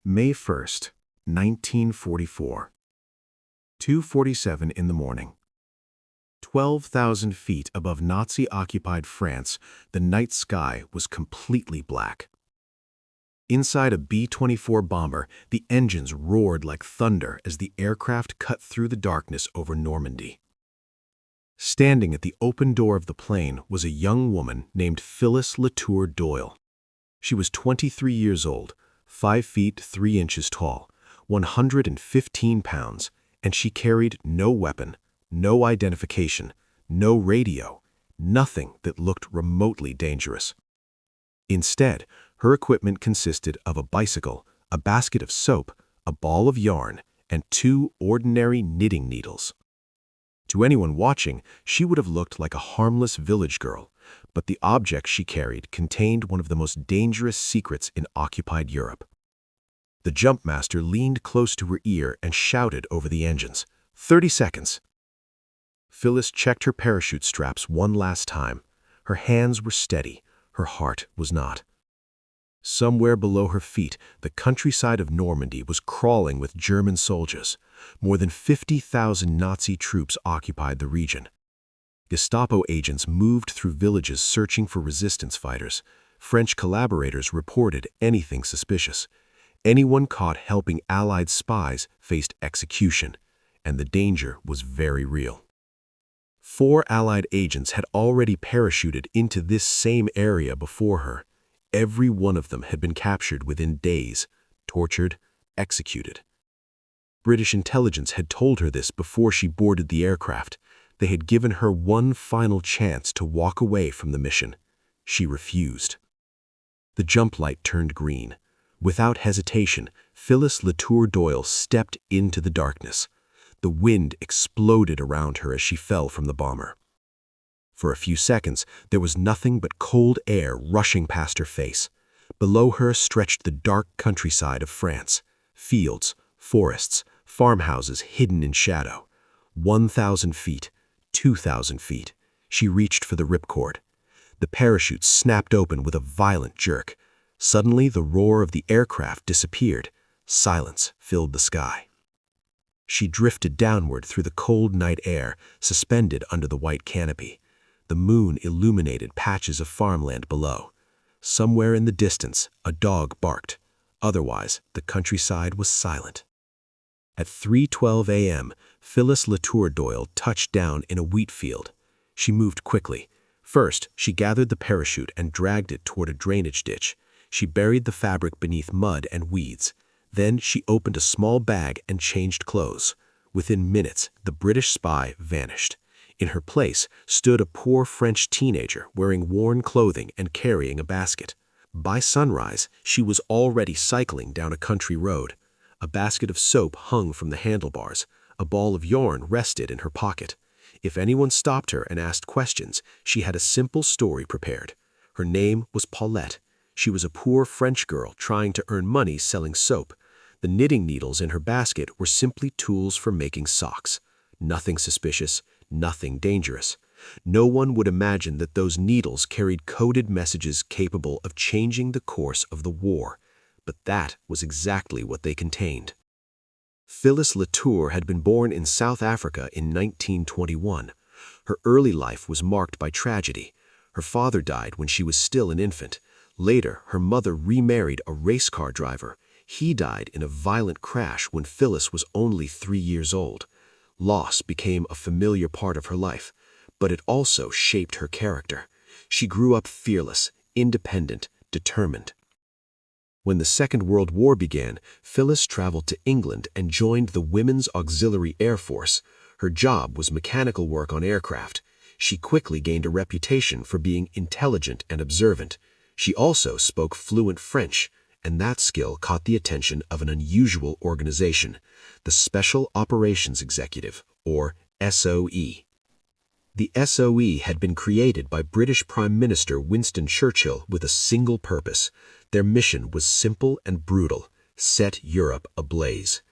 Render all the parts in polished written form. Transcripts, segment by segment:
May 1st, 1944. 2:47 in the morning. 12,000 feet above Nazi-occupied France, the night sky was completely black. Inside a B-24 bomber, the engines roared like thunder as the aircraft cut through the darkness over Normandy. Standing at the open door of the plane was a young woman named Phyllis Latour Doyle. She was 23 years old, 5 feet 3 inches tall, 115 pounds, and she carried no weapon, no identification, no radio, nothing that looked remotely dangerous. Instead, her equipment consisted of a bicycle, a basket of soap, a ball of yarn, and 2 ordinary knitting needles. To anyone watching, she would have looked like a harmless village girl, but the object she carried contained one of the most dangerous secrets in occupied Europe. The jumpmaster leaned close to her ear and shouted over the engines, 30 seconds. Phyllis checked her parachute straps one last time. Her hands were steady, her heart was not. Somewhere below her feet, the countryside of Normandy was crawling with German soldiers. More than 50,000 Nazi troops occupied the region. Gestapo agents moved through villages searching for resistance fighters. French collaborators reported anything suspicious. Anyone caught helping Allied spies faced execution, and the danger was very real. 4 Allied agents had already parachuted into this same area before her. Every one of them had been captured within days, tortured, executed. British intelligence had told her this before she boarded the aircraft. They had given her one final chance to walk away from the mission. She refused. The jump light turned green. Without hesitation, Phyllis Latour Doyle stepped into the darkness. The wind exploded around her as she fell from the bomber. For a few seconds, there was nothing but cold air rushing past her face. Below her stretched the dark countryside of France. Fields, forests, farmhouses hidden in shadow. 1,000 feet, 2,000 feet. She reached for the ripcord. The parachute snapped open with a violent jerk. Suddenly, the roar of the aircraft disappeared. Silence filled the sky. She drifted downward through the cold night air, suspended under the white canopy. The moon illuminated patches of farmland below. Somewhere in the distance, a dog barked. Otherwise, the countryside was silent. At 3:12 a.m., Phyllis Latour Doyle touched down in a wheat field. She moved quickly. First, she gathered the parachute and dragged it toward a drainage ditch. She buried the fabric beneath mud and weeds. Then she opened a small bag and changed clothes. Within minutes, the British spy vanished. In her place stood a poor French teenager wearing worn clothing and carrying a basket. By sunrise, she was already cycling down a country road. A basket of soap hung from the handlebars. A ball of yarn rested in her pocket. If anyone stopped her and asked questions, she had a simple story prepared. Her name was Paulette. She was a poor French girl trying to earn money selling soap. The knitting needles in her basket were simply tools for making socks. Nothing suspicious, nothing dangerous. No one would imagine that those needles carried coded messages capable of changing the course of the war. But that was exactly what they contained. Phyllis Latour had been born in South Africa in 1921. Her early life was marked by tragedy. Her father died when she was still an infant. Later, her mother remarried a race car driver. He died in a violent crash when Phyllis was only 3 years old. Loss became a familiar part of her life, but it also shaped her character. She grew up fearless, independent, determined. When the Second World War began, Phyllis traveled to England and joined the Women's Auxiliary Air Force. Her job was mechanical work on aircraft. She quickly gained a reputation for being intelligent and observant. She also spoke fluent French, and that skill caught the attention of an unusual organization, the Special Operations Executive, or SOE. The SOE had been created by British Prime Minister Winston Churchill with a single purpose. Their mission was simple and brutal: set Europe ablaze.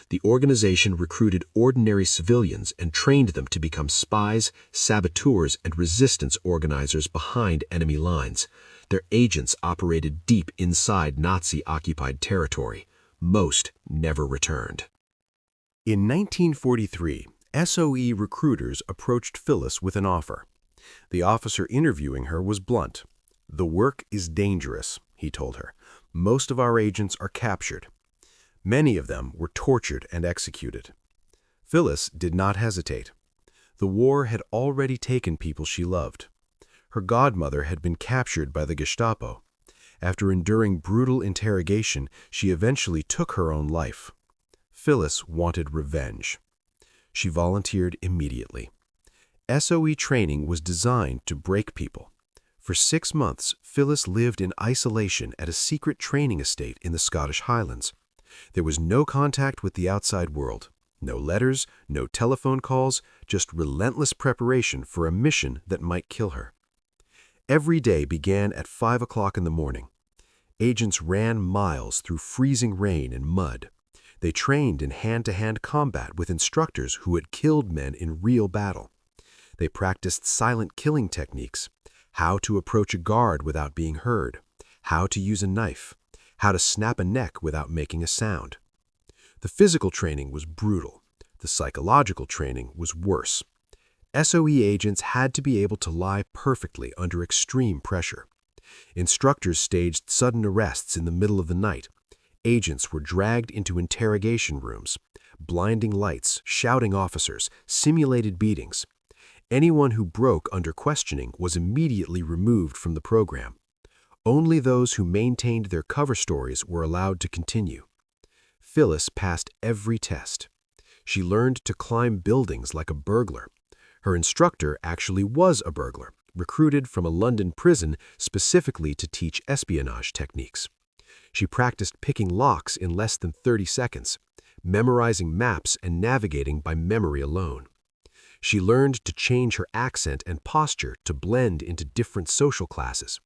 The organization recruited ordinary civilians and trained them to become spies, saboteurs, and resistance organizers behind enemy lines. Their agents operated deep inside Nazi-occupied territory. Most never returned. In 1943, SOE recruiters approached Phyllis with an offer. The officer interviewing her was blunt. "The work is dangerous," he told her. "Most of our agents are captured." Many of them were tortured and executed. Phyllis did not hesitate. The war had already taken people she loved. Her godmother had been captured by the Gestapo. After enduring brutal interrogation, she eventually took her own life. Phyllis wanted revenge. She volunteered immediately. SOE training was designed to break people. For 6 months, Phyllis lived in isolation at a secret training estate in the Scottish Highlands. There was no contact with the outside world. No letters, no telephone calls, just relentless preparation for a mission that might kill her. Every day began at 5 o'clock in the morning. Agents ran miles through freezing rain and mud. They trained in hand-to-hand combat with instructors who had killed men in real battle. They practiced silent killing techniques, how to approach a guard without being heard, how to use a knife, how to snap a neck without making a sound. The physical training was brutal. The psychological training was worse. SOE agents had to be able to lie perfectly under extreme pressure. Instructors staged sudden arrests in the middle of the night. Agents were dragged into interrogation rooms. Blinding lights, shouting officers, simulated beatings. Anyone who broke under questioning was immediately removed from the program. Only those who maintained their cover stories were allowed to continue. Phyllis passed every test. She learned to climb buildings like a burglar. Her instructor actually was a burglar, recruited from a London prison specifically to teach espionage techniques. She practiced picking locks in less than 30 seconds, memorizing maps and navigating by memory alone. She learned to change her accent and posture to blend into different social classes.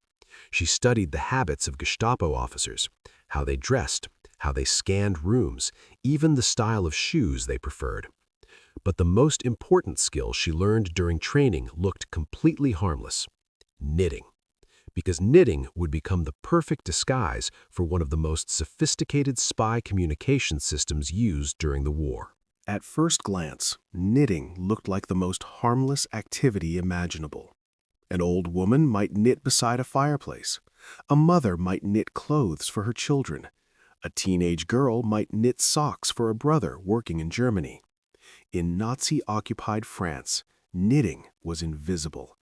She studied the habits of Gestapo officers, how they dressed, how they scanned rooms, even the style of shoes they preferred. But the most important skill she learned during training looked completely harmless: knitting. Because knitting would become the perfect disguise for one of the most sophisticated spy communication systems used during the war. At first glance, knitting looked like the most harmless activity imaginable. An old woman might knit beside a fireplace. A mother might knit clothes for her children. A teenage girl might knit socks for a brother working in Germany. In Nazi-occupied France, knitting was invisible.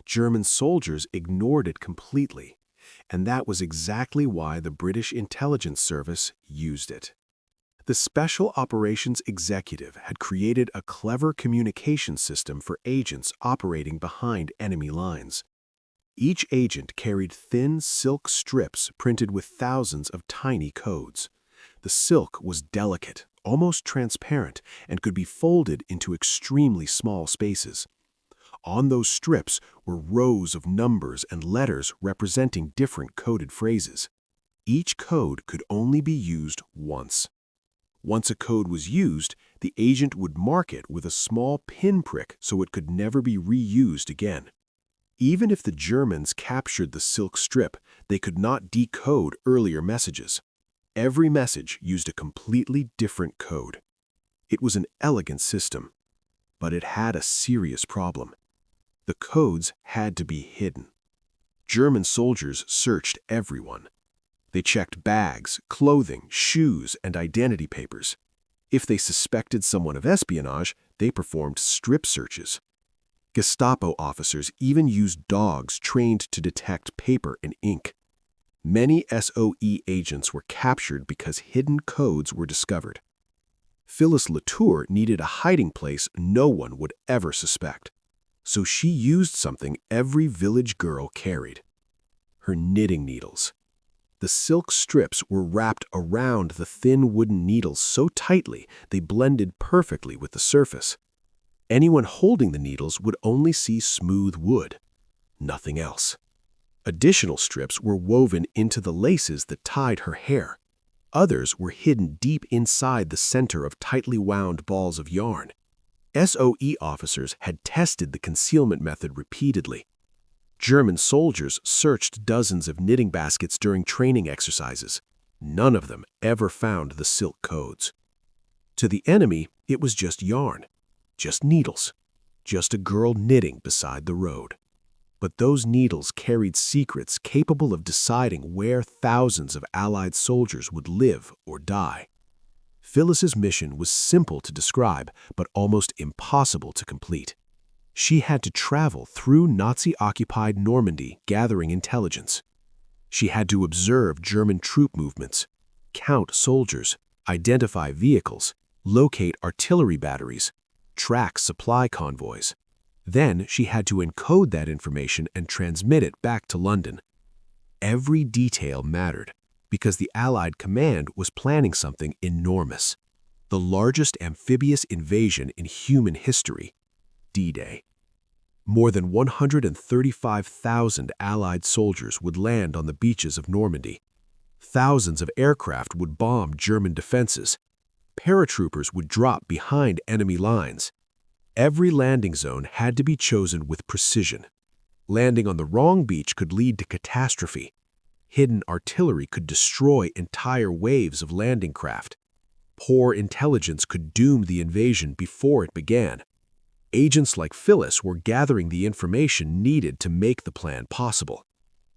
German soldiers ignored it completely, and that was exactly why the British intelligence service used it. The Special Operations Executive had created a clever communication system for agents operating behind enemy lines. Each agent carried thin silk strips printed with thousands of tiny codes. The silk was delicate, almost transparent, and could be folded into extremely small spaces. On those strips were rows of numbers and letters representing different coded phrases. Each code could only be used once. Once a code was used, the agent would mark it with a small pinprick so it could never be reused again. Even if the Germans captured the silk strip, they could not decode earlier messages. Every message used a completely different code. It was an elegant system, but it had a serious problem. The codes had to be hidden. German soldiers searched everyone. They checked bags, clothing, shoes, and identity papers. If they suspected someone of espionage, they performed strip searches. Gestapo officers even used dogs trained to detect paper and ink. Many SOE agents were captured because hidden codes were discovered. Phyllis Latour needed a hiding place no one would ever suspect. So she used something every village girl carried: her knitting needles. The silk strips were wrapped around the thin wooden needles so tightly they blended perfectly with the surface. Anyone holding the needles would only see smooth wood, nothing else. Additional strips were woven into the laces that tied her hair. Others were hidden deep inside the center of tightly wound balls of yarn. SOE officers had tested the concealment method repeatedly. German soldiers searched dozens of knitting baskets during training exercises. None of them ever found the silk codes. To the enemy, it was just yarn, just needles, just a girl knitting beside the road. But those needles carried secrets capable of deciding where thousands of Allied soldiers would live or die. Phyllis's mission was simple to describe, but almost impossible to complete. She had to travel through Nazi-occupied Normandy gathering intelligence. She had to observe German troop movements, count soldiers, identify vehicles, locate artillery batteries, track supply convoys. Then she had to encode that information and transmit it back to London. Every detail mattered because the Allied command was planning something enormous, the largest amphibious invasion in human history, D-Day. More than 135,000 Allied soldiers would land on the beaches of Normandy. Thousands of aircraft would bomb German defenses. Paratroopers would drop behind enemy lines. Every landing zone had to be chosen with precision. Landing on the wrong beach could lead to catastrophe. Hidden artillery could destroy entire waves of landing craft. Poor intelligence could doom the invasion before it began. Agents like Phyllis were gathering the information needed to make the plan possible.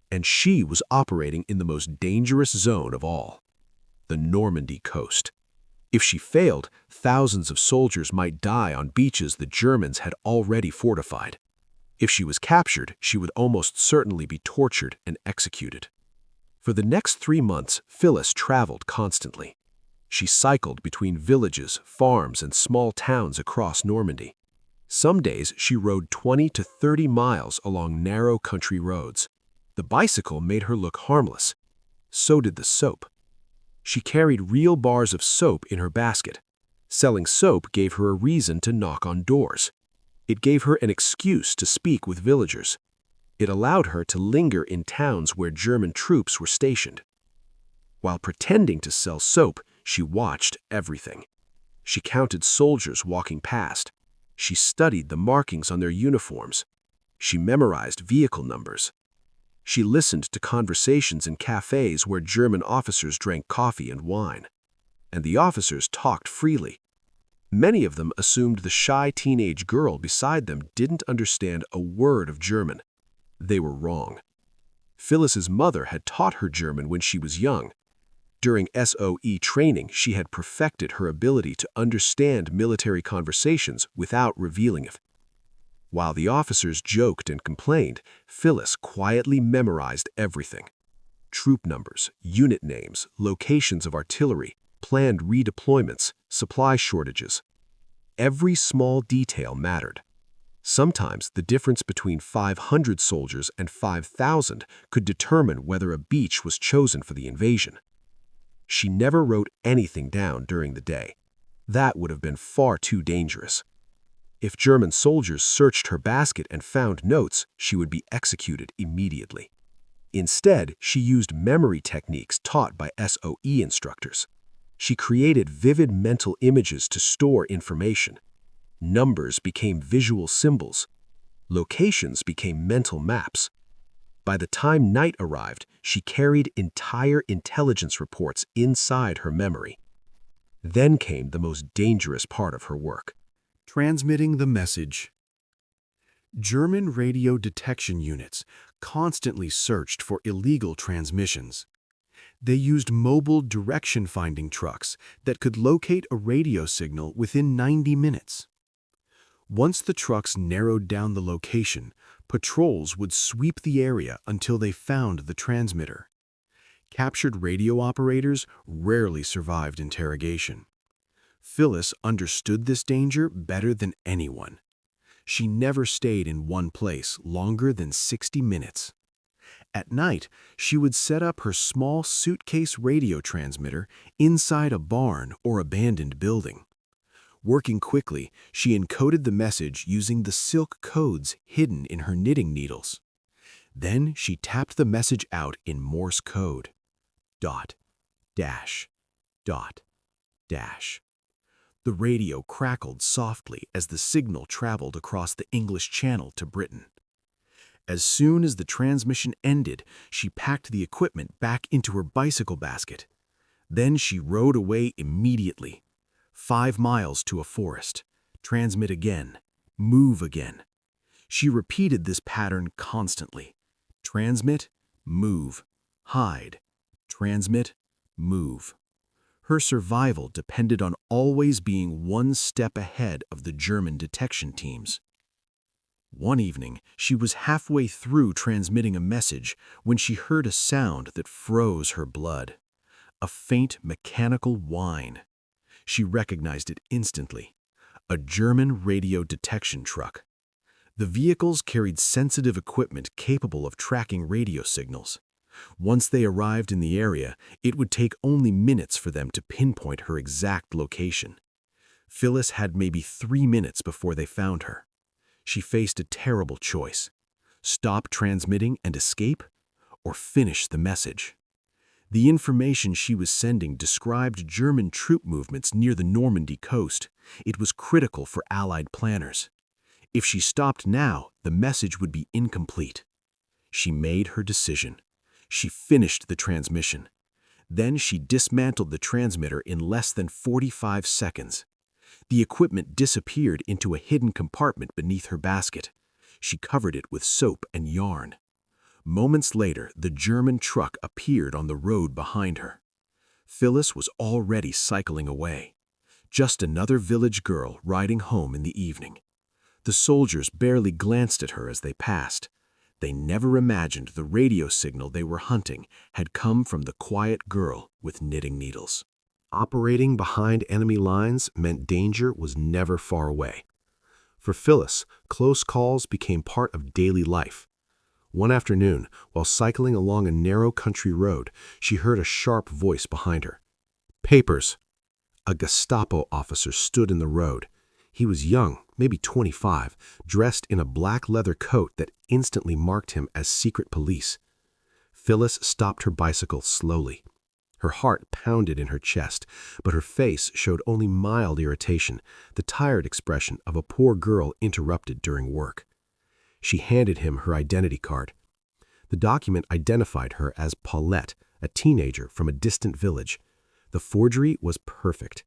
And she was operating in the most dangerous zone of all, the Normandy coast. If she failed, thousands of soldiers might die on beaches the Germans had already fortified. If she was captured, she would almost certainly be tortured and executed. For the next 3 months, Phyllis traveled constantly. She cycled between villages, farms, and small towns across Normandy. Some days she rode 20 to 30 miles along narrow country roads. The bicycle made her look harmless. So did the soap. She carried real bars of soap in her basket. Selling soap gave her a reason to knock on doors. It gave her an excuse to speak with villagers. It allowed her to linger in towns where German troops were stationed. While pretending to sell soap, she watched everything. She counted soldiers walking past. She studied the markings on their uniforms. She memorized vehicle numbers. She listened to conversations in cafes where German officers drank coffee and wine. And the officers talked freely. Many of them assumed the shy teenage girl beside them didn't understand a word of German. They were wrong. Phyllis's mother had taught her German when she was young. During SOE training, she had perfected her ability to understand military conversations without revealing it. While the officers joked and complained, Phyllis quietly memorized everything. Troop numbers, unit names, locations of artillery, planned redeployments, supply shortages. Every small detail mattered. Sometimes the difference between 500 soldiers and 5,000 could determine whether a beach was chosen for the invasion. She never wrote anything down during the day. That would have been far too dangerous. If German soldiers searched her basket and found notes, she would be executed immediately. Instead, she used memory techniques taught by SOE instructors. She created vivid mental images to store information. Numbers became visual symbols. Locations became mental maps. By the time night arrived, she carried entire intelligence reports inside her memory. Then came the most dangerous part of her work: transmitting the message. German radio detection units constantly searched for illegal transmissions. They used mobile direction-finding trucks that could locate a radio signal within 90 minutes. Once the trucks narrowed down the location, patrols would sweep the area until they found the transmitter. Captured radio operators rarely survived interrogation. Phyllis understood this danger better than anyone. She never stayed in one place longer than 60 minutes. At night, she would set up her small suitcase radio transmitter inside a barn or abandoned building. Working quickly, she encoded the message using the silk codes hidden in her knitting needles. Then she tapped the message out in Morse code. Dot, dash, dot, dash. The radio crackled softly as the signal traveled across the English Channel to Britain. As soon as the transmission ended, she packed the equipment back into her bicycle basket. Then she rode away immediately. 5 miles to a forest. Transmit again. Move again. She repeated this pattern constantly. Transmit, move. Hide. Transmit, move. Her survival depended on always being one step ahead of the German detection teams. One evening, she was halfway through transmitting a message when she heard a sound that froze her blood. A faint mechanical whine. She recognized it instantly. A German radio detection truck. The vehicles carried sensitive equipment capable of tracking radio signals. Once they arrived in the area, it would take only minutes for them to pinpoint her exact location. Phyllis had maybe 3 minutes before they found her. She faced a terrible choice: stop transmitting and escape, or finish the message. The information she was sending described German troop movements near the Normandy coast. It was critical for Allied planners. If she stopped now, the message would be incomplete. She made her decision. She finished the transmission. Then she dismantled the transmitter in less than 45 seconds. The equipment disappeared into a hidden compartment beneath her basket. She covered it with soap and yarn. Moments later, the German truck appeared on the road behind her. Phyllis was already cycling away. Just another village girl riding home in the evening. The soldiers barely glanced at her as they passed. They never imagined the radio signal they were hunting had come from the quiet girl with knitting needles. Operating behind enemy lines meant danger was never far away. For Phyllis, close calls became part of daily life. One afternoon, while cycling along a narrow country road, she heard a sharp voice behind her. "Papers!" A Gestapo officer stood in the road. He was young, maybe 25, dressed in a black leather coat that instantly marked him as secret police. Phyllis stopped her bicycle slowly. Her heart pounded in her chest, but her face showed only mild irritation, the tired expression of a poor girl interrupted during work. She handed him her identity card. The document identified her as Paulette, a teenager from a distant village. The forgery was perfect.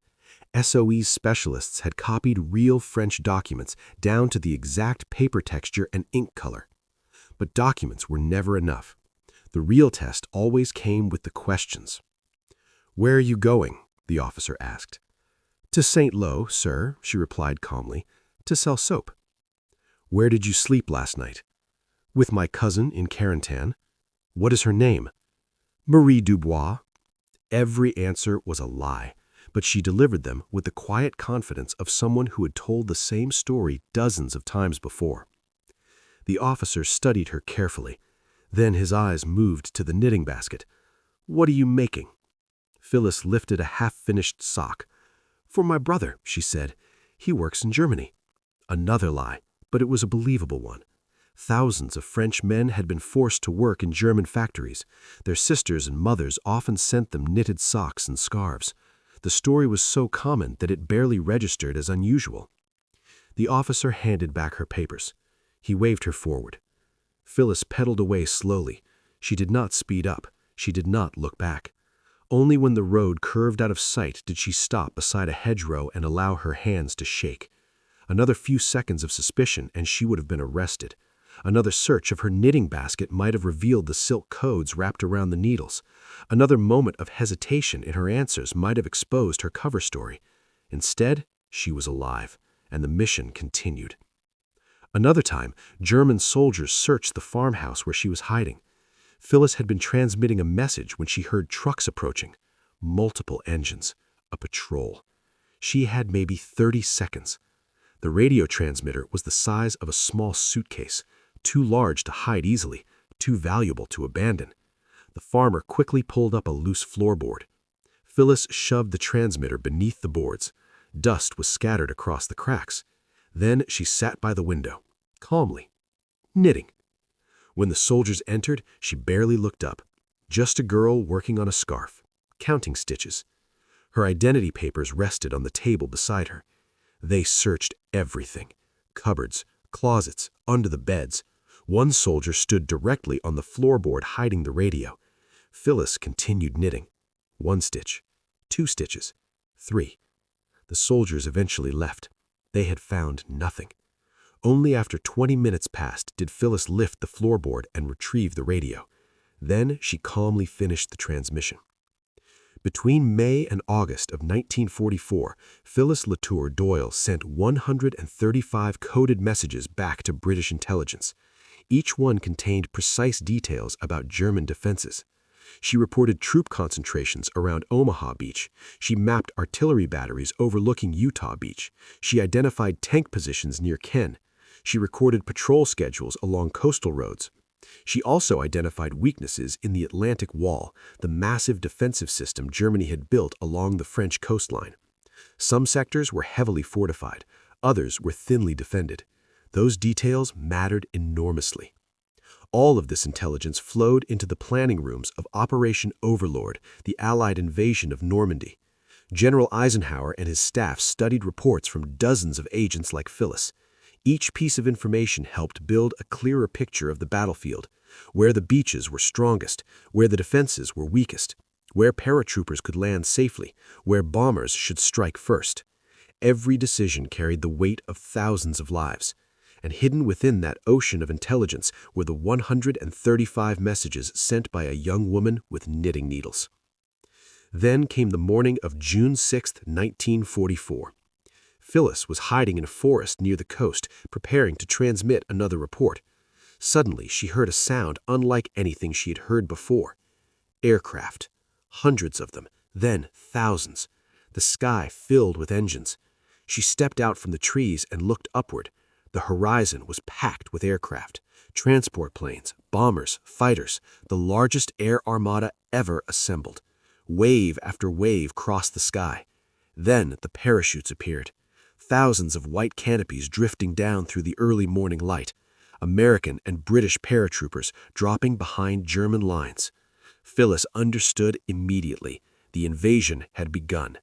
SOE's specialists had copied real French documents down to the exact paper texture and ink color. But documents were never enough. The real test always came with the questions. "Where are you going?" the officer asked. "To St. Lo, sir," she replied calmly, "to sell soap." "Where did you sleep last night?" "With my cousin in Carentan." "What is her name?" "Marie Dubois." Every answer was a lie, but she delivered them with the quiet confidence of someone who had told the same story dozens of times before. The officer studied her carefully. Then his eyes moved to the knitting basket. "What are you making?" Phyllis lifted a half-finished sock. "For my brother," she said. "He works in Germany." Another lie, but it was a believable one. Thousands of French men had been forced to work in German factories. Their sisters and mothers often sent them knitted socks and scarves. The story was so common that it barely registered as unusual. The officer handed back her papers. He waved her forward. Phyllis pedaled away slowly. She did not speed up. She did not look back. Only when the road curved out of sight did she stop beside a hedgerow and allow her hands to shake. Another few seconds of suspicion and she would have been arrested. Another search of her knitting basket might have revealed the silk codes wrapped around the needles. Another moment of hesitation in her answers might have exposed her cover story. Instead, she was alive, and the mission continued. Another time, German soldiers searched the farmhouse where she was hiding. Phyllis had been transmitting a message when she heard trucks approaching. Multiple engines. A patrol. She had maybe 30 seconds. The radio transmitter was the size of a small suitcase, too large to hide easily, too valuable to abandon. The farmer quickly pulled up a loose floorboard. Phyllis shoved the transmitter beneath the boards. Dust was scattered across the cracks. Then she sat by the window, calmly, knitting. When the soldiers entered, she barely looked up. Just a girl working on a scarf, counting stitches. Her identity papers rested on the table beside her. They searched everything. Cupboards, closets, under the beds. One soldier stood directly on the floorboard hiding the radio. Phyllis continued knitting. One stitch, 2 stitches. 3. The soldiers eventually left. They had found nothing. Only after 20 minutes passed did Phyllis lift the floorboard and retrieve the radio. Then she calmly finished the transmission. Between May and August of 1944, Phyllis Latour Doyle sent 135 coded messages back to British intelligence. Each one contained precise details about German defenses. She reported troop concentrations around Omaha Beach. She mapped artillery batteries overlooking Utah Beach. She identified tank positions near Ken. She recorded patrol schedules along coastal roads. She also identified weaknesses in the Atlantic Wall, the massive defensive system Germany had built along the French coastline. Some sectors were heavily fortified, others were thinly defended. Those details mattered enormously. All of this intelligence flowed into the planning rooms of Operation Overlord, the Allied invasion of Normandy. General Eisenhower and his staff studied reports from dozens of agents like Phyllis. Each piece of information helped build a clearer picture of the battlefield, where the beaches were strongest, where the defenses were weakest, where paratroopers could land safely, where bombers should strike first. Every decision carried the weight of thousands of lives. And hidden within that ocean of intelligence were the 135 messages sent by a young woman with knitting needles. Then came the morning of June 6, 1944. Phyllis was hiding in a forest near the coast, preparing to transmit another report. Suddenly, she heard a sound unlike anything she had heard before. Aircraft. Hundreds of them, then thousands. The sky filled with engines. She stepped out from the trees and looked upward. The horizon was packed with aircraft, transport planes, bombers, fighters, the largest air armada ever assembled. Wave after wave crossed the sky. Then the parachutes appeared. Thousands of white canopies drifting down through the early morning light. American and British paratroopers dropping behind German lines. Phyllis understood immediately. The invasion had begun.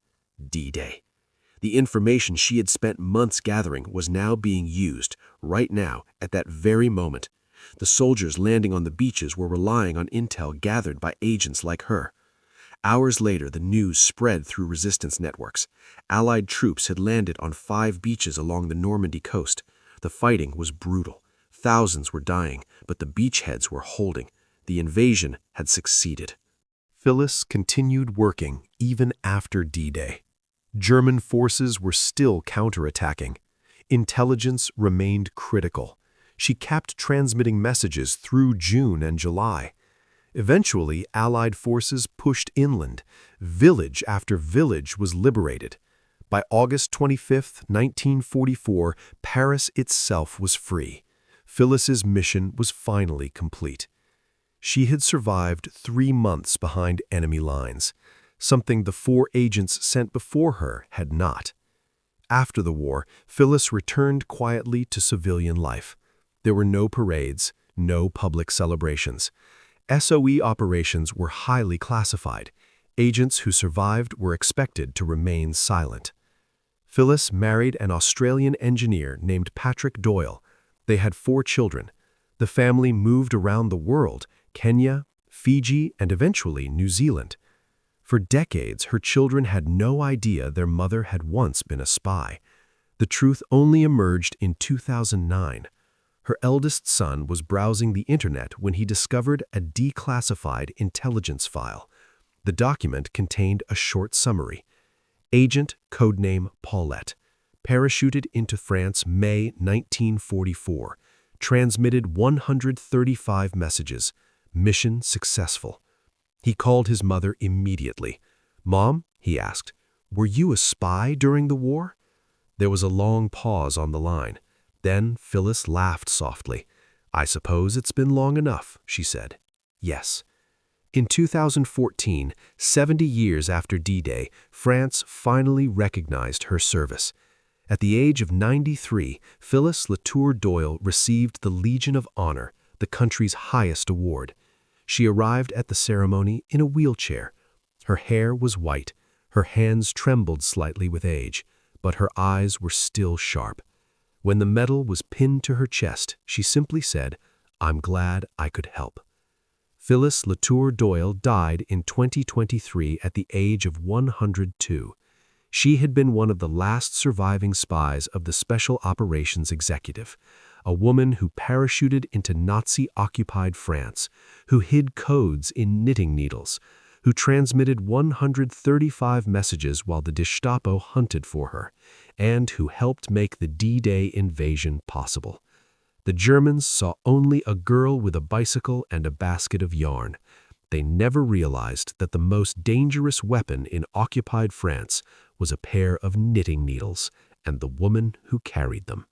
D-Day. The information she had spent months gathering was now being used, right now, at that very moment. The soldiers landing on the beaches were relying on intel gathered by agents like her. Hours later, the news spread through resistance networks. Allied troops had landed on 5 beaches along the Normandy coast. The fighting was brutal. Thousands were dying, but the beachheads were holding. The invasion had succeeded. Phyllis continued working even after D-Day. German forces were still counterattacking. Intelligence remained critical. She kept transmitting messages through June and July. Eventually, Allied forces pushed inland. Village after village was liberated. By August 25, 1944, Paris itself was free. Phyllis's mission was finally complete. She had survived 3 months behind enemy lines, something the 4 agents sent before her had not. After the war, Phyllis returned quietly to civilian life. There were no parades, no public celebrations. SOE operations were highly classified. Agents who survived were expected to remain silent. Phyllis married an Australian engineer named Patrick Doyle. They had 4 children. The family moved around the world, Kenya, Fiji, and eventually New Zealand. For decades, her children had no idea their mother had once been a spy. The truth only emerged in 2009. Her eldest son was browsing the internet when he discovered a declassified intelligence file. The document contained a short summary. Agent, codename Paulette, parachuted into France May 1944, transmitted 135 messages, mission successful. He called his mother immediately. "Mom," he asked, "were you a spy during the war?" There was a long pause on the line. Then Phyllis laughed softly. "I suppose it's been long enough," she said. "Yes." In 2014, 70 years after D-Day, France finally recognized her service. At the age of 93, Phyllis Latour Doyle received the Legion of Honor, the country's highest award. She arrived at the ceremony in a wheelchair. Her hair was white, her hands trembled slightly with age, but her eyes were still sharp. When the medal was pinned to her chest, she simply said, "I'm glad I could help." Phyllis Latour Doyle died in 2023 at the age of 102. She had been one of the last surviving spies of the Special Operations Executive, a woman who parachuted into Nazi-occupied France, who hid codes in knitting needles, who transmitted 135 messages while the Gestapo hunted for her, and who helped make the D-Day invasion possible. The Germans saw only a girl with a bicycle and a basket of yarn. They never realized that the most dangerous weapon in occupied France was a pair of knitting needles and the woman who carried them.